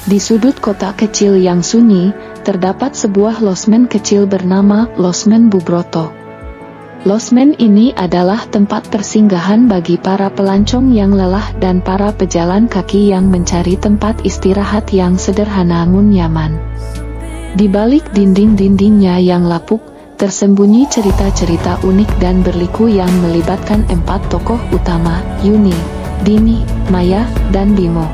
Di sudut kota kecil yang sunyi, terdapat sebuah losmen kecil bernama Losmen Bubroto. Losmen ini adalah tempat persinggahan bagi para pelancong yang lelah dan para pejalan kaki yang mencari tempat istirahat yang sederhana namun nyaman. Di balik dinding-dindingnya yang lapuk, tersembunyi cerita-cerita unik dan berliku yang melibatkan 4 tokoh utama, Yuni, Dini, Maya, dan Bimo.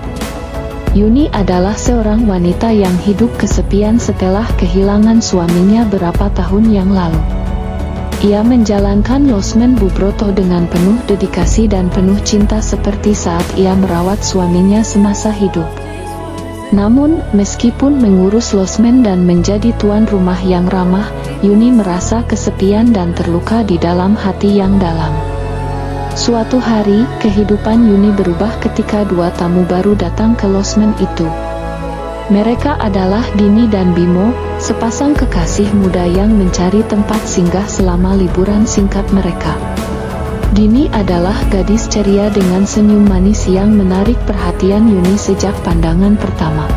Yuni adalah seorang wanita yang hidup kesepian setelah kehilangan suaminya beberapa tahun yang lalu. Ia menjalankan Losmen Bubroto dengan penuh dedikasi dan penuh cinta seperti saat ia merawat suaminya semasa hidup. Namun, meskipun mengurus losmen dan menjadi tuan rumah yang ramah, Yuni merasa kesepian dan terluka di dalam hati yang dalam. Suatu hari, kehidupan Yuni berubah ketika 2 tamu baru datang ke losmen itu. Mereka adalah Dini dan Bimo, sepasang kekasih muda yang mencari tempat singgah selama liburan singkat mereka. Dini adalah gadis ceria dengan senyum manis yang menarik perhatian Yuni sejak pandangan pertama.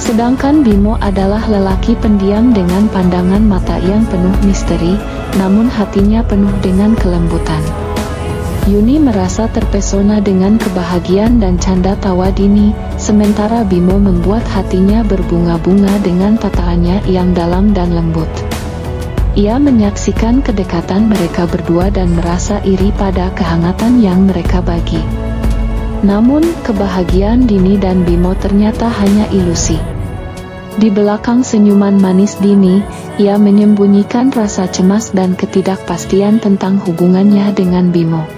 Sedangkan Bimo adalah lelaki pendiam dengan pandangan mata yang penuh misteri, namun hatinya penuh dengan kelembutan. Yuni merasa terpesona dengan kebahagiaan dan canda tawa Dini, sementara Bimo membuat hatinya berbunga-bunga dengan tataannya yang dalam dan lembut. Ia menyaksikan kedekatan mereka berdua dan merasa iri pada kehangatan yang mereka bagi. Namun, kebahagiaan Dini dan Bimo ternyata hanya ilusi. Di belakang senyuman manis Dini, ia menyembunyikan rasa cemas dan ketidakpastian tentang hubungannya dengan Bimo.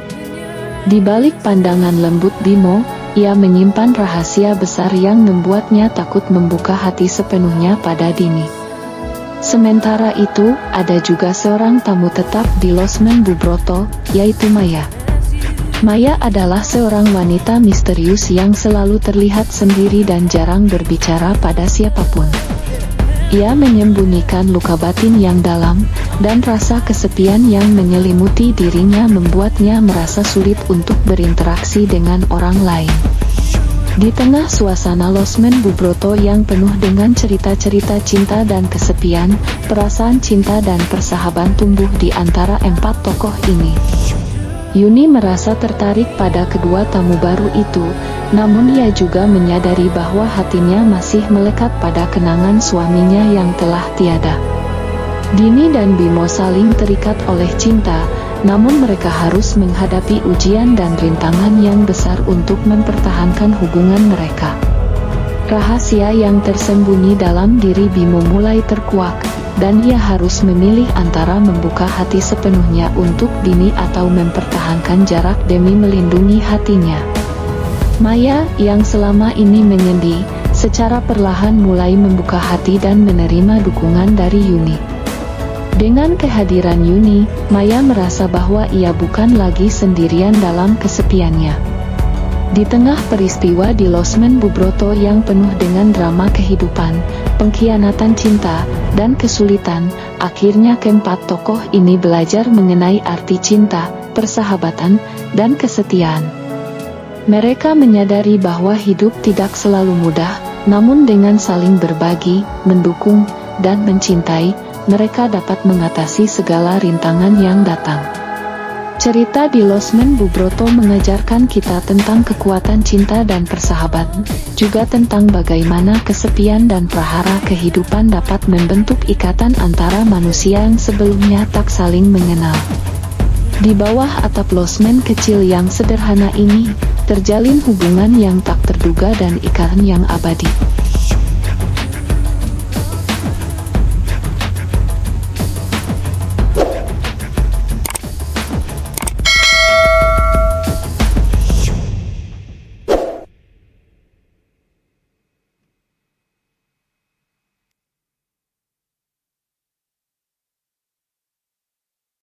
Di balik pandangan lembut Bimo, ia menyimpan rahasia besar yang membuatnya takut membuka hati sepenuhnya pada Dini. Sementara itu, ada juga seorang tamu tetap di Losmen Bubroto, yaitu Maya. Maya adalah seorang wanita misterius yang selalu terlihat sendiri dan jarang berbicara pada siapapun. Ia menyembunyikan luka batin yang dalam, dan rasa kesepian yang menyelimuti dirinya membuatnya merasa sulit untuk berinteraksi dengan orang lain. Di tengah suasana Losmen Bubroto yang penuh dengan cerita-cerita cinta dan kesepian, perasaan cinta dan persahabatan tumbuh di antara 4 tokoh ini. Yuni merasa tertarik pada kedua tamu baru itu, namun ia juga menyadari bahwa hatinya masih melekat pada kenangan suaminya yang telah tiada. Dini dan Bimo saling terikat oleh cinta, namun mereka harus menghadapi ujian dan rintangan yang besar untuk mempertahankan hubungan mereka. Rahasia yang tersembunyi dalam diri Bimo mulai terkuak, dan ia harus memilih antara membuka hati sepenuhnya untuk Dini atau mempertahankan jarak demi melindungi hatinya. Maya, yang selama ini menyendiri, secara perlahan mulai membuka hati dan menerima dukungan dari Yuni. Dengan kehadiran Yuni, Maya merasa bahwa ia bukan lagi sendirian dalam kesepiannya. Di tengah peristiwa di Losmen Bubroto yang penuh dengan drama kehidupan, pengkhianatan cinta, dan kesulitan, akhirnya keempat tokoh ini belajar mengenai arti cinta, persahabatan, dan kesetiaan. Mereka menyadari bahwa hidup tidak selalu mudah, namun dengan saling berbagi, mendukung, dan mencintai, mereka dapat mengatasi segala rintangan yang datang. Cerita di Losmen Bubroto mengajarkan kita tentang kekuatan cinta dan persahabatan, juga tentang bagaimana kesepian dan prahara kehidupan dapat membentuk ikatan antara manusia yang sebelumnya tak saling mengenal. Di bawah atap losmen kecil yang sederhana ini, terjalin hubungan yang tak terduga dan ikatan yang abadi.